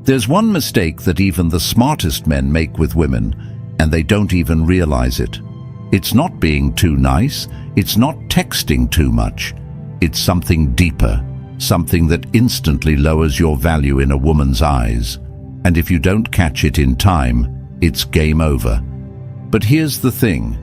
There's one mistake that even the smartest men make with women, and they don't even realize it. It's not being too nice, it's not texting too much. It's something deeper, something that instantly lowers your value in a woman's eyes. And if you don't catch it in time, it's game over. But here's the thing.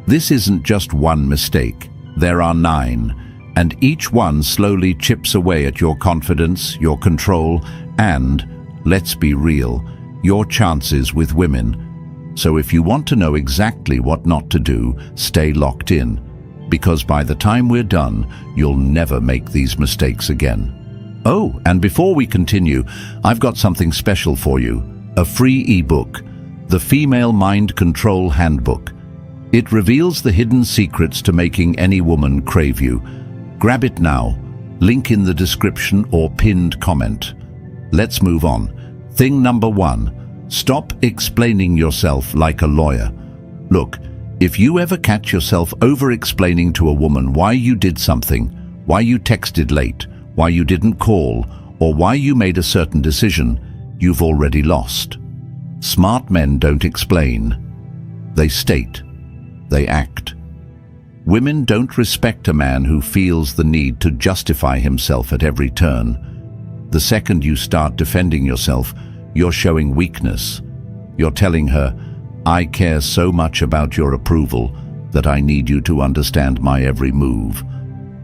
This isn't just one mistake. There are 9, and each one slowly chips away at your confidence, your control, and, let's be real, your chances with women. So if you want to know exactly what not to do, stay locked in, because by the time we're done, you'll never make these mistakes again. Oh, and before we continue, I've got something special for you, a free ebook, The Female Mind Control Handbook. It reveals the hidden secrets to making any woman crave you. Grab it now, link in the description or pinned comment. Let's move on. Thing number 1, stop explaining yourself like a lawyer. Look, if you ever catch yourself over-explaining to a woman why you did something, why you texted late, why you didn't call, or why you made a certain decision, you've already lost. Smart men don't explain. They state. They act. Women don't respect a man who feels the need to justify himself at every turn. The second you start defending yourself, you're showing weakness. You're telling her, I care so much about your approval that I need you to understand my every move.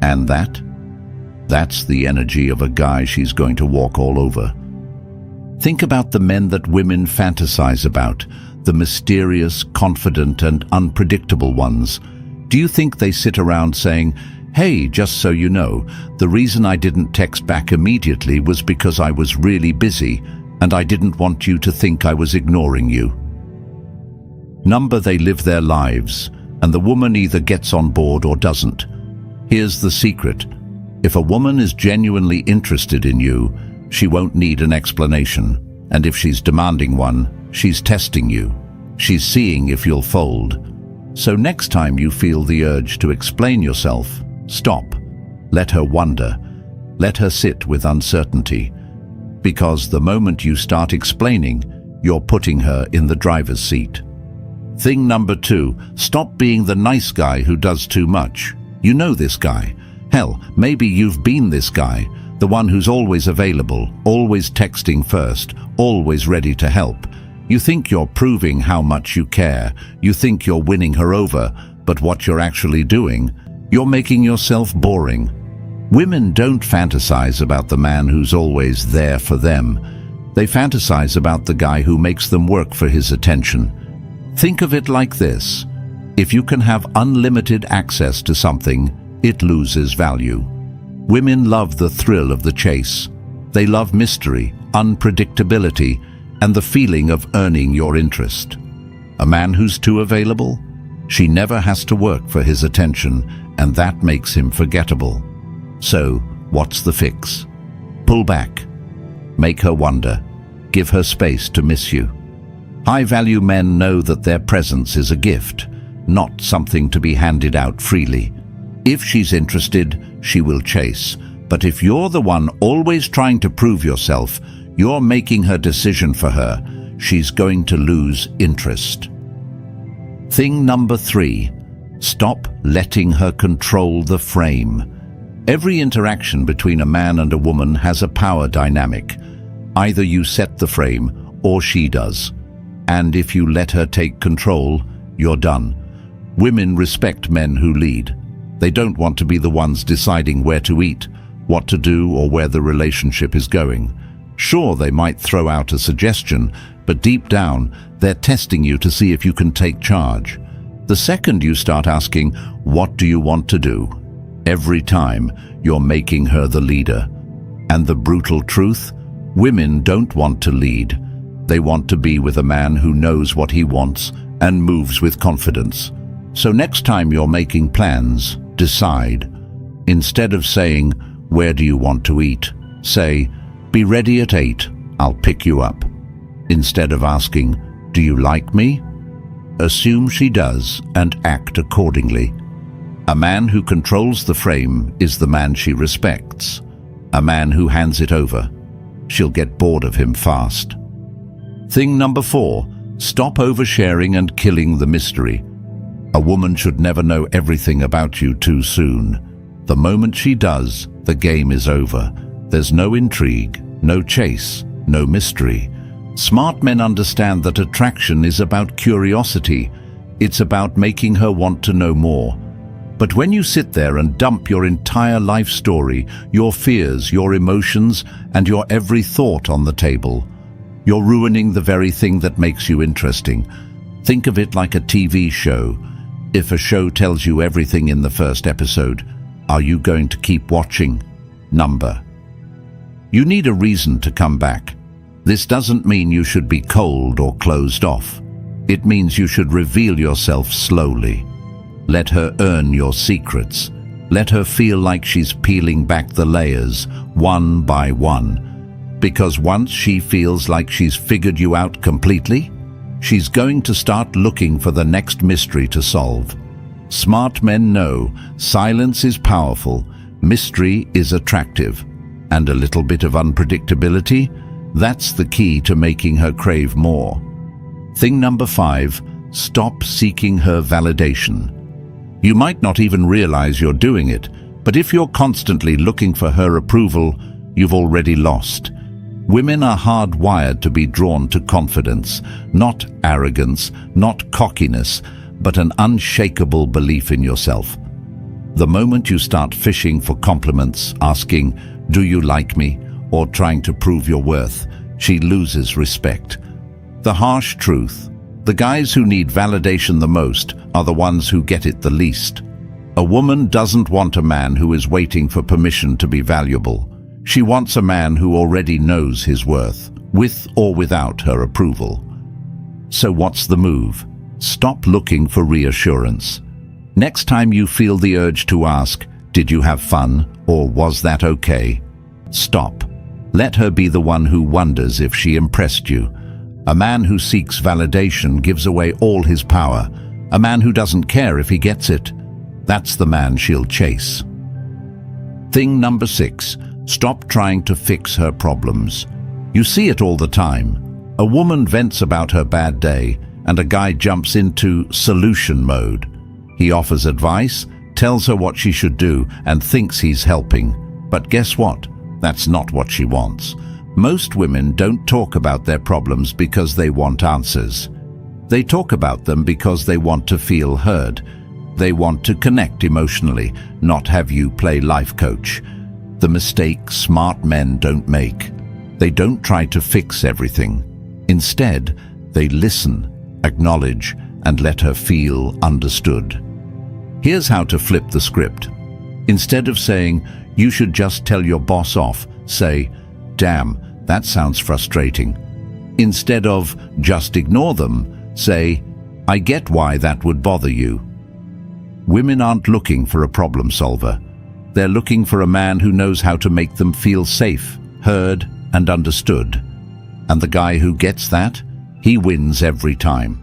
And that's the energy of a guy she's going to walk all over. Think about the men that women fantasize about, the mysterious, confident, and unpredictable ones. Do you think they sit around saying, hey, just so you know, the reason I didn't text back immediately was because I was really busy, and I didn't want you to think I was ignoring you? They live their lives, and the woman either gets on board or doesn't. Here's the secret. If a woman is genuinely interested in you, she won't need an explanation. And if she's demanding one, she's testing you. She's seeing if you'll fold. So next time you feel the urge to explain yourself, stop. Let her wonder. Let her sit with uncertainty. Because the moment you start explaining, you're putting her in the driver's seat. Thing number 2, stop being the nice guy who does too much. You know this guy. Hell, maybe you've been this guy, the one who's always available, always texting first, always ready to help. You think you're proving how much you care. You think you're winning her over, but what you're actually doing, you're making yourself boring. Women don't fantasize about the man who's always there for them. They fantasize about the guy who makes them work for his attention. Think of it like this. If you can have unlimited access to something, it loses value. Women love the thrill of the chase. They love mystery, unpredictability, and the feeling of earning your interest. A man who's too available? She never has to work for his attention, and that makes him forgettable. So, what's the fix? Pull back. Make her wonder. Give her space to miss you. High-value men know that their presence is a gift, not something to be handed out freely. If she's interested, she will chase. But if you're the one always trying to prove yourself, you're making her decision for her, she's going to lose interest. Thing number 3, stop letting her control the frame. Every interaction between a man and a woman has a power dynamic. Either you set the frame or she does. And if you let her take control, you're done. Women respect men who lead. They don't want to be the ones deciding where to eat, what to do, or where the relationship is going. Sure, they might throw out a suggestion, but deep down, they're testing you to see if you can take charge. The second you start asking, what do you want to do? Every time, you're making her the leader. And the brutal truth? Women don't want to lead. They want to be with a man who knows what he wants and moves with confidence. So next time you're making plans, decide. Instead of saying, where do you want to eat? Say, be ready at 8, I'll pick you up. Instead of asking, do you like me? Assume she does and act accordingly. A man who controls the frame is the man she respects. A man who hands it over, she'll get bored of him fast. Thing number 4, stop oversharing and killing the mystery. A woman should never know everything about you too soon. The moment she does, the game is over. There's no intrigue, no chase, no mystery. Smart men understand that attraction is about curiosity. It's about making her want to know more. But when you sit there and dump your entire life story, your fears, your emotions, and your every thought on the table, you're ruining the very thing that makes you interesting. Think of it like a TV show. If a show tells you everything in the first episode, are you going to keep watching? You need a reason to come back. This doesn't mean you should be cold or closed off. It means you should reveal yourself slowly. Let her earn your secrets. Let her feel like she's peeling back the layers, one by one. Because once she feels like she's figured you out completely, she's going to start looking for the next mystery to solve. Smart men know silence is powerful, mystery is attractive, and a little bit of unpredictability, that's the key to making her crave more. Thing number 5, stop seeking her validation. You might not even realize you're doing it, but if you're constantly looking for her approval, you've already lost. Women are hardwired to be drawn to confidence, not arrogance, not cockiness, but an unshakable belief in yourself. The moment you start fishing for compliments, asking, "Do you like me?" or trying to prove your worth, she loses respect. The harsh truth: the guys who need validation the most are the ones who get it the least. A woman doesn't want a man who is waiting for permission to be valuable. She wants a man who already knows his worth, with or without her approval. So what's the move? Stop looking for reassurance. Next time you feel the urge to ask, "Did you have fun?" or "Was that okay?" stop. Let her be the one who wonders if she impressed you. A man who seeks validation gives away all his power. A man who doesn't care if he gets it, that's the man she'll chase. Thing number 6, stop trying to fix her problems. You see it all the time. A woman vents about her bad day, and a guy jumps into solution mode. He offers advice, tells her what she should do, and thinks he's helping. But guess what? That's not what she wants. Most women don't talk about their problems because they want answers. They talk about them because they want to feel heard. They want to connect emotionally, not have you play life coach. The mistake smart men don't make. They don't try to fix everything. Instead, they listen, acknowledge, and let her feel understood. Here's how to flip the script. Instead of saying, "You should just tell your boss off," say, "Damn, that sounds frustrating." Instead of "just ignore them," say, "I get why that would bother you." Women aren't looking for a problem solver. They're looking for a man who knows how to make them feel safe, heard, and understood. And the guy who gets that, he wins every time.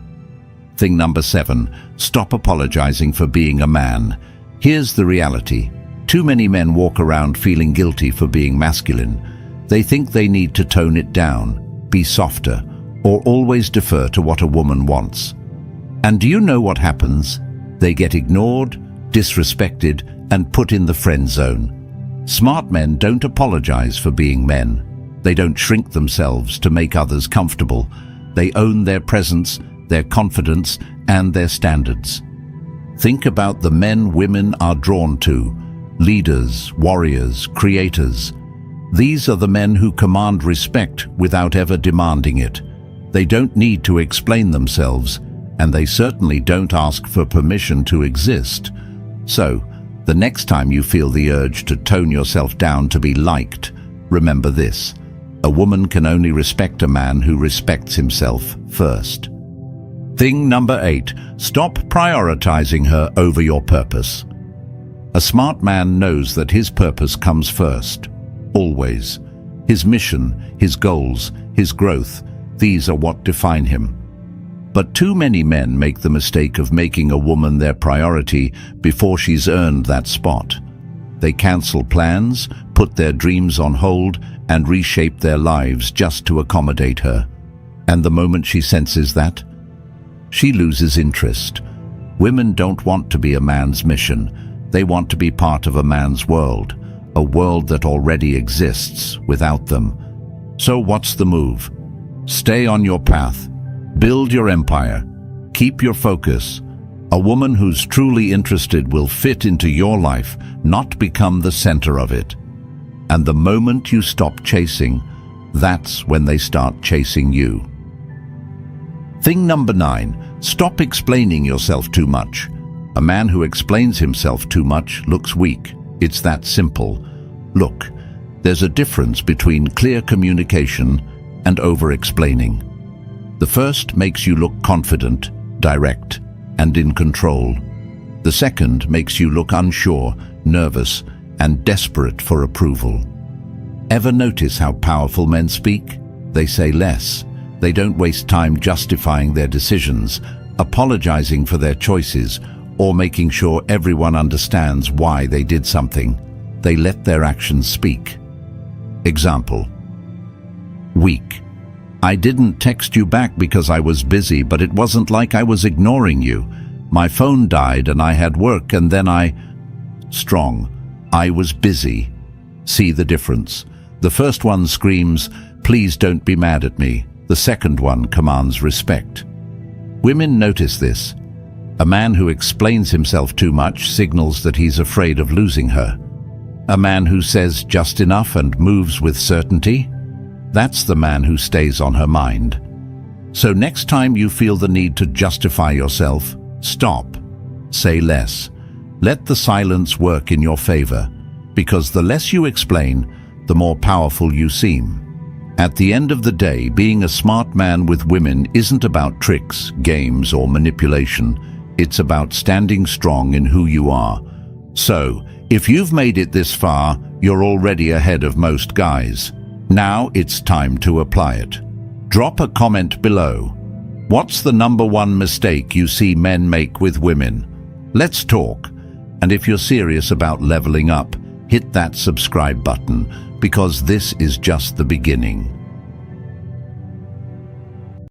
Thing number 7, stop apologizing for being a man. Here's the reality. Too many men walk around feeling guilty for being masculine. They think they need to tone it down, be softer, or always defer to what a woman wants. And do you know what happens? They get ignored, disrespected, and put in the friend zone. Smart men don't apologize for being men. They don't shrink themselves to make others comfortable. They own their presence, their confidence, and their standards. Think about the men women are drawn to: leaders, warriors, creators. These are the men who command respect without ever demanding it. They don't need to explain themselves, and they certainly don't ask for permission to exist. So, the next time you feel the urge to tone yourself down to be liked, remember this: a woman can only respect a man who respects himself first. Thing number 8, stop prioritizing her over your purpose. A smart man knows that his purpose comes first, always. His mission, his goals, his growth, these are what define him. But too many men make the mistake of making a woman their priority before she's earned that spot. They cancel plans, put their dreams on hold, and reshape their lives just to accommodate her. And the moment she senses that, she loses interest. Women don't want to be a man's mission. They want to be part of a man's world, a world that already exists without them. So what's the move? Stay on your path. Build your empire. Keep your focus. A woman who's truly interested will fit into your life, not become the center of it. And the moment you stop chasing, that's when they start chasing you. Thing number 9, stop explaining yourself too much. A man who explains himself too much looks weak. It's that simple. Look, there's a difference between clear communication and over-explaining. The first makes you look confident, direct, and in control. The second makes you look unsure, nervous, and desperate for approval. Ever notice how powerful men speak? They say less. They don't waste time justifying their decisions, apologizing for their choices, or making sure everyone understands why they did something. They let their actions speak. Example. Weak. I didn't text you back because I was busy, but it wasn't like I was ignoring you. My phone died and I had work, and then Strong. I was busy. See the difference? The first one screams, "Please don't be mad at me." The second one commands respect. Women notice this. A man who explains himself too much signals that he's afraid of losing her. A man who says just enough and moves with certainty, that's the man who stays on her mind. So next time you feel the need to justify yourself, stop. Say less. Let the silence work in your favor, because the less you explain, the more powerful you seem. At the end of the day, being a smart man with women isn't about tricks, games, or manipulation. It's about standing strong in who you are. So, if you've made it this far, you're already ahead of most guys. Now it's time to apply it. Drop a comment below. What's the #1 mistake you see men make with women? Let's talk. And if you're serious about leveling up, hit that subscribe button, because this is just the beginning.